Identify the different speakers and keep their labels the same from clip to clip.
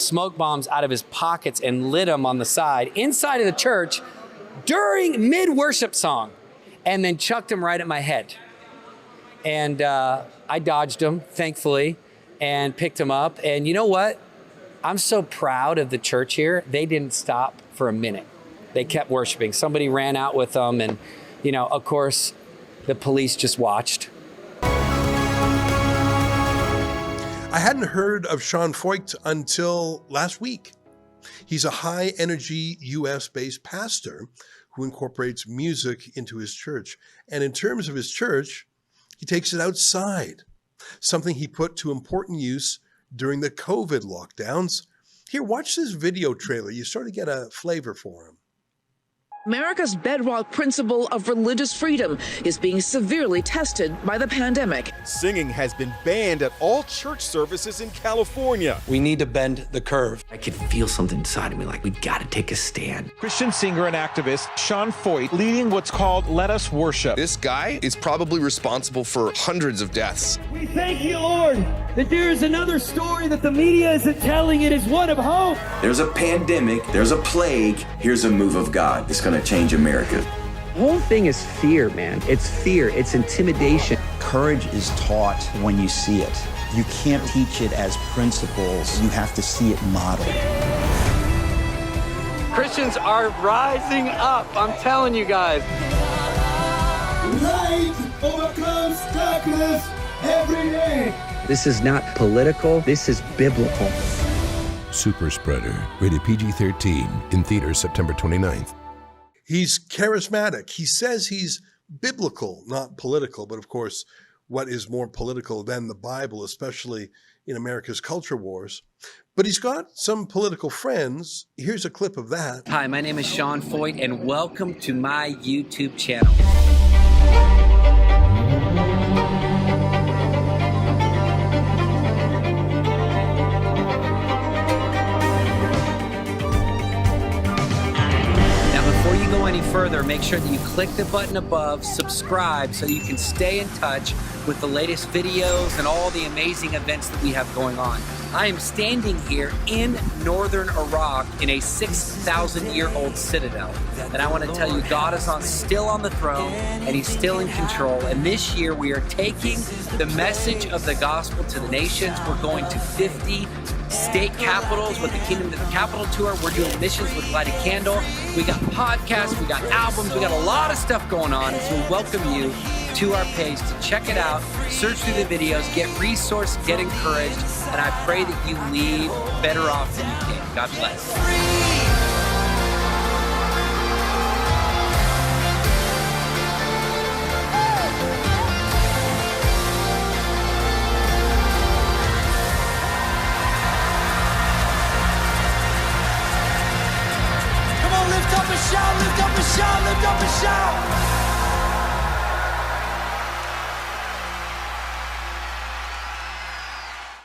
Speaker 1: smoke bombs out of his pockets and lit them on the side, inside of the church, during mid-worship song, and then chucked them right at my head. And I dodged them, thankfully, and picked them up. And you know what? I'm so proud of the church here. They didn't stop for a minute. They kept worshiping. Somebody ran out with them, and, you know, of course, the police just watched.
Speaker 2: I hadn't heard of Sean Feucht until last week. He's a high-energy US-based pastor who incorporates music into his church. And in terms of his church, he takes it outside, something he put to important use during the COVID lockdowns. Here, watch this video trailer. You sort of get a flavor for him.
Speaker 3: America's bedrock principle of religious freedom is being severely tested by the pandemic.
Speaker 4: Singing has been banned at all church services in California.
Speaker 5: We need to bend the curve.
Speaker 6: I could feel something inside of me like we got to take a stand.
Speaker 7: Christian singer and activist Sean Feucht leading what's called Let Us Worship.
Speaker 8: This guy is probably responsible for hundreds of deaths.
Speaker 9: We thank you, Lord, that there is another story that the media isn't telling. It is one of hope.
Speaker 10: There's a pandemic, there's a plague, here's a move of God. It's going to change America.
Speaker 6: The whole thing is fear, man. It's fear. It's intimidation.
Speaker 11: Courage is taught when you see it. You can't teach it as principles. You have to see it modeled.
Speaker 1: Christians are rising up. I'm telling you guys.
Speaker 9: Light overcomes darkness every day.
Speaker 6: This is not political. This is biblical.
Speaker 12: Super Spreader, rated PG-13, in theaters September 29th.
Speaker 2: He's charismatic. He says he's biblical, not political. But of course, what is more political than the Bible, especially in America's culture wars? But he's got some political friends. Here's a clip of that.
Speaker 1: Hi, my name is Sean Feucht, and welcome to my YouTube channel. Any further, make sure that you click the button above, subscribe, so you can stay in touch with the latest videos and all the amazing events that we have going on. I am standing here in northern Iraq in a 6,000-year-old citadel. And I want to tell you, God is still on the throne, and he's still in control. And this year we are taking the message of the gospel to the nations. We're going to 50 state capitals with the Kingdom Capital Tour. We're doing missions with Light a Candle. We got podcasts, we got albums, we got a lot of stuff going on. And so we welcome you to our page to check it out, search through the videos, get resourced, get encouraged, and I pray that you leave better off than you came. God bless.
Speaker 9: Shout, lift up a shout, lift up a shout.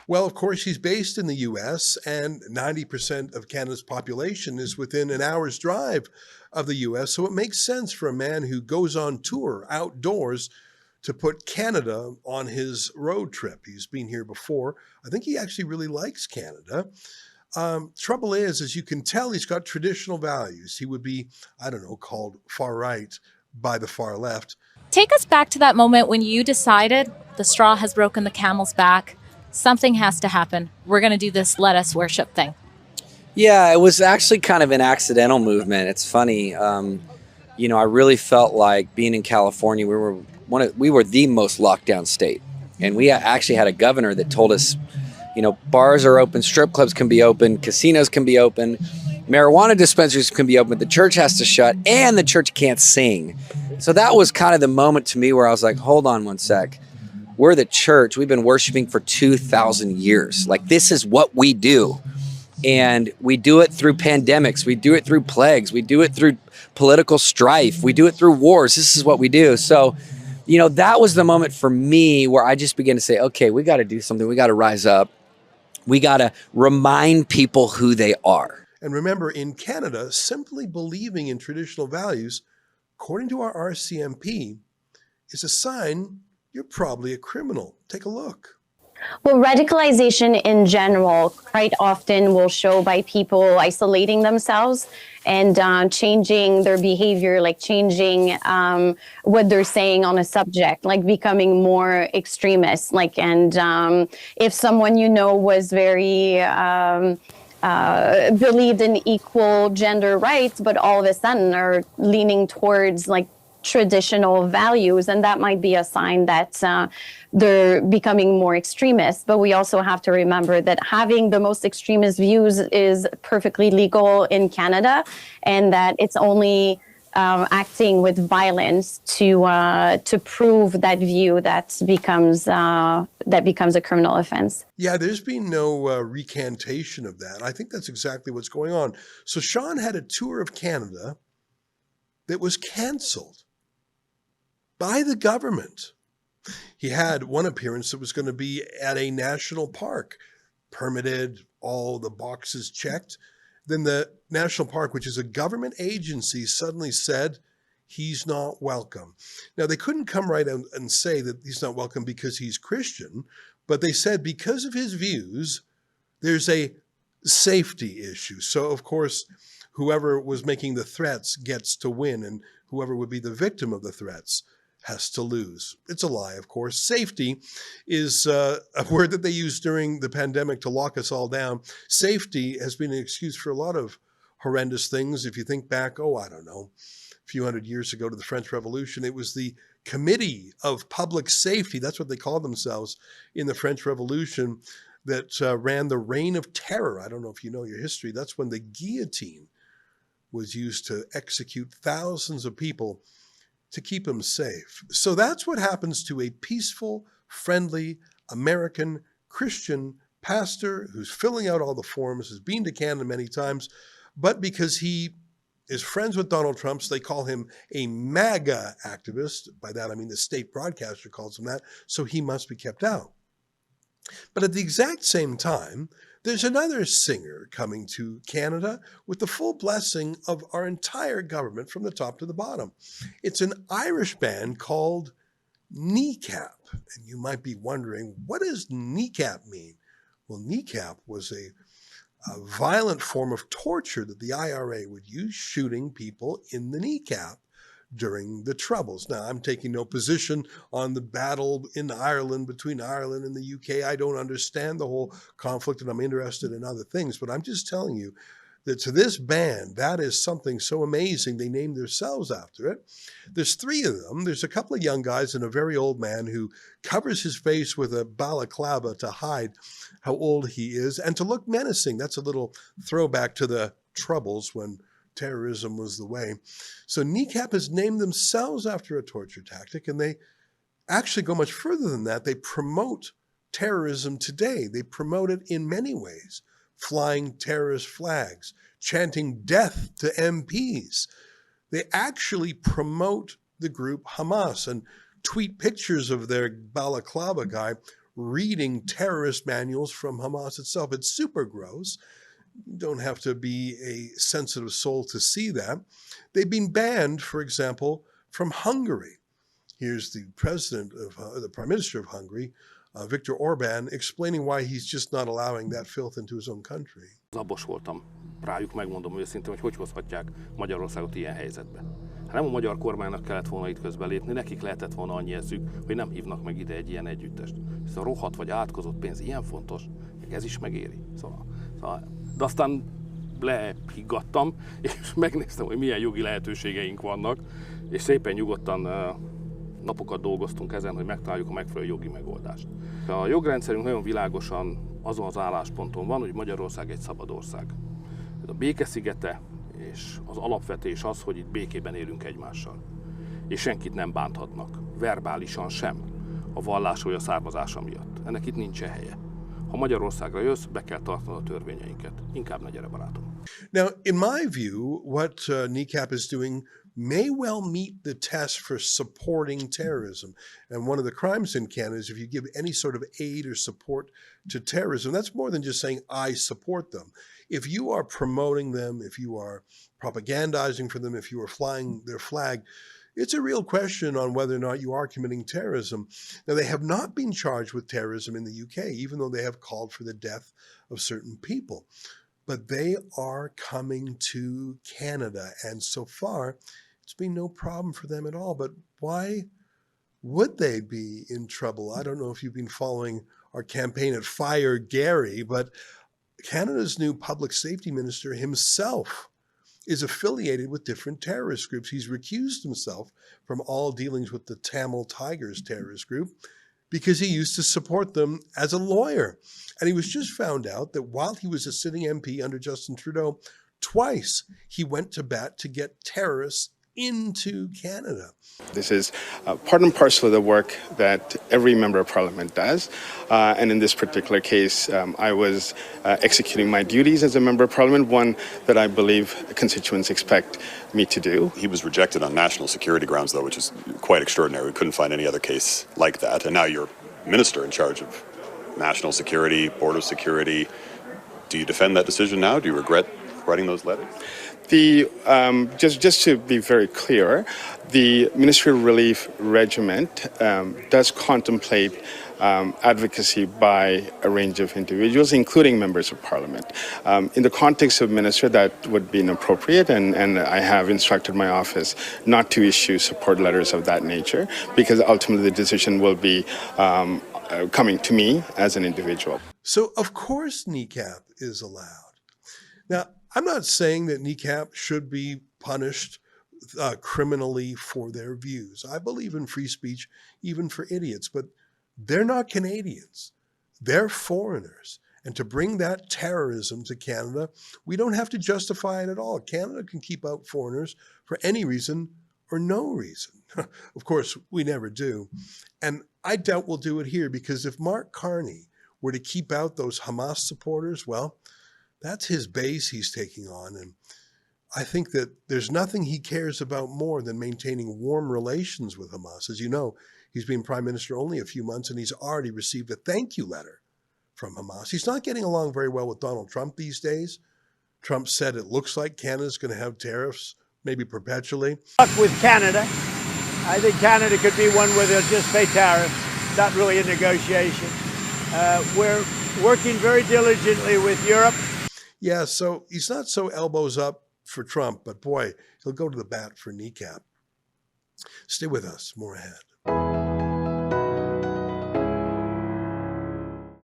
Speaker 2: Well, of course, he's based in the U.S., and 90% of Canada's population is within an hour's drive of the U.S., so it makes sense for a man who goes on tour outdoors to put Canada on his road trip. He's been here before. I think he actually really likes Canada. Trouble is, as you can tell, he's got traditional values. He would be, I don't know, called far right by the far left.
Speaker 13: Take us back to that moment when you decided the straw has broken the camel's back. Something has to happen. We're going to do this Let Us Worship thing.
Speaker 1: Yeah, it was actually kind of an accidental movement. It's funny. You know, I really felt like being in California, we were the most locked down state. And we actually had a governor that told us, you know, bars are open, strip clubs can be open, casinos can be open, marijuana dispensaries can be open, the church has to shut, and the church can't sing. So that was kind of the moment to me where I was like, hold on one sec. We're the church. We've been worshiping for 2,000 years. Like, this is what we do. And we do it through pandemics. We do it through plagues. We do it through political strife. We do it through wars. This is what we do. So, you know, that was the moment for me where I just began to say, okay, we got to do something. We got to rise up. We got to remind people who they are.
Speaker 2: And remember, in Canada, simply believing in traditional values, according to our RCMP, is a sign you're probably a criminal. Take a look.
Speaker 5: Well, radicalization in general quite often will show by people isolating themselves and changing their behavior, like changing what they're saying on a subject, like becoming more extremist. Like, and if someone you know was very believed in equal gender rights, but all of a sudden are leaning towards like traditional values, and that might be a sign that they're becoming more extremist. But we also have to remember that having the most extremist views is perfectly legal in Canada, and that it's only acting with violence to prove that view that becomes a criminal offense.
Speaker 2: Yeah, there's been no recantation of that. I think that's exactly what's going on. So Sean had a tour of Canada that was canceled by the government. He had one appearance that was going to be at a national park, permitted, all the boxes checked. Then the national park, which is a government agency, suddenly said he's not welcome. Now, they couldn't come right out and say that he's not welcome because he's Christian, but they said because of his views, there's a safety issue. So, of course, whoever was making the threats gets to win, and whoever would be the victim of the threats has to lose. It's a lie, of course. Safety is a word that they used during the pandemic to lock us all down. Safety has been an excuse for a lot of horrendous things. If you think back, I don't know, a few hundred years ago to the French Revolution, it was the Committee of Public Safety, that's what they called themselves in the French Revolution, that ran the Reign of Terror. I don't know if you know your history. That's when the guillotine was used to execute thousands of people to keep them safe. So that's what happens to a peaceful, friendly, American Christian pastor who's filling out all the forms, has been to Canada many times, but because he is friends with Donald Trump, so they call him a MAGA activist. By that, I mean the state broadcaster calls him that, so he must be kept out. But at the exact same time, there's another singer coming to Canada with the full blessing of our entire government from the top to the bottom. It's an Irish band called Kneecap. And you might be wondering, what does kneecap mean? Well, kneecap was a violent form of torture that the IRA would use, shooting people in the kneecap during the Troubles. Now, I'm taking no position on the battle in Ireland between Ireland and the UK. I don't understand the whole conflict, and I'm interested in other things, but I'm just telling you that to this band, that is something so amazing. They named themselves after it. There's three of them. There's a couple of young guys and a very old man who covers his face with a balaclava to hide how old he is and to look menacing. That's a little throwback to the Troubles when terrorism was the way. So Kneecap has named themselves after a torture tactic, and they actually go much further than that. They promote terrorism today. They promote it in many ways, flying terrorist flags, chanting death to MPs. They actually promote the group Hamas and tweet pictures of their balaclava guy reading terrorist manuals from Hamas itself. It's super gross. You don't have to be a sensitive soul to see that. They've been banned, for example, from Hungary. Here's the Prime Minister of Hungary, Viktor Orbán, explaining why he's just not allowing that filth into his own country.
Speaker 14: Zabos voltam rájuk, megmondom őszintén, hogy hozhatják Magyarországot ilyen helyzetbe. Hát nem a magyar kormánynak kellett volna itt közbelépni, nekik lehetett volna annyi eszük, hogy nem hívnak meg ide egy ilyen együttest. Hisz a rohadt vagy átkozott pénz ilyen fontos, hogy ez is megéri. Szóval, de aztán lehiggadtam, és megnéztem, hogy milyen jogi lehetőségeink vannak, és szépen nyugodtan napokat dolgoztunk ezen, hogy megtaláljuk a megfelelő jogi megoldást. A jogrendszerünk nagyon világosan azon az állásponton van, hogy Magyarország egy szabad ország. A béke szigete, és az alapvetés az, hogy itt békében élünk egymással. És senkit nem bánthatnak, verbálisan sem, a vallás vagy a származása miatt. Ennek itt nincsen helye. Ha Magyarországra jössz, be kell tartanod a törvényeinket. Inkább ne gyere, barátom.
Speaker 2: Now, in my view, what Kneecap is doing may well meet the test for supporting terrorism. And one of the crimes in Canada is if you give any sort of aid or support to terrorism, that's more than just saying, I support them. If you are promoting them, if you are propagandizing for them, if you are flying their flag, It's a real question on whether or not you are committing terrorism. Now, they have not been charged with terrorism in the UK, even though they have called for the death of certain people. But they are coming to Canada, and so far, it's been no problem for them at all. But why would they be in trouble? I don't know if you've been following our campaign at Fire Gary, but Canada's new public safety minister himself is affiliated with different terrorist groups. He's recused himself from all dealings with the Tamil Tigers terrorist group because he used to support them as a lawyer. And he was just found out that while he was a sitting MP under Justin Trudeau, twice he went to bat to get terrorists into Canada.
Speaker 15: This is part and parcel of the work that every member of parliament does. And in this particular case, I was executing my duties as a member of parliament, one that I believe constituents expect me to do.
Speaker 16: He was rejected on national security grounds, though, which is quite extraordinary. We couldn't find any other case like that. And now you're minister in charge of national security, board of security. Do you defend that decision now? Do you regret writing those letters?
Speaker 15: Just to be very clear, the Ministry of Relief Regiment does contemplate advocacy by a range of individuals, including members of parliament. In the context of minister, that would be inappropriate, and I have instructed my office not to issue support letters of that nature, because ultimately the decision will be coming to me as an individual.
Speaker 2: So, of course, kneecap is allowed. Now, I'm not saying that kneecap should be punished criminally for their views. I believe in free speech, even for idiots, but they're not Canadians. They're foreigners. And to bring that terrorism to Canada, we don't have to justify it at all. Canada can keep out foreigners for any reason or no reason. Of course, we never do. And I doubt we'll do it here, because if Mark Carney were to keep out those Hamas supporters, well, that's his base he's taking on. And I think that there's nothing he cares about more than maintaining warm relations with Hamas. As you know, he's been prime minister only a few months, and he's already received a thank you letter from Hamas. He's not getting along very well with Donald Trump these days. Trump said it looks like Canada's going to have tariffs, maybe perpetually.
Speaker 17: With Canada, I think Canada could be one where they'll just pay tariffs, not really a negotiation. We're working very diligently with Europe.
Speaker 2: Yeah, so he's not so elbows up for Trump, but boy, he'll go to the bat for kneecap. Stay with us, more ahead.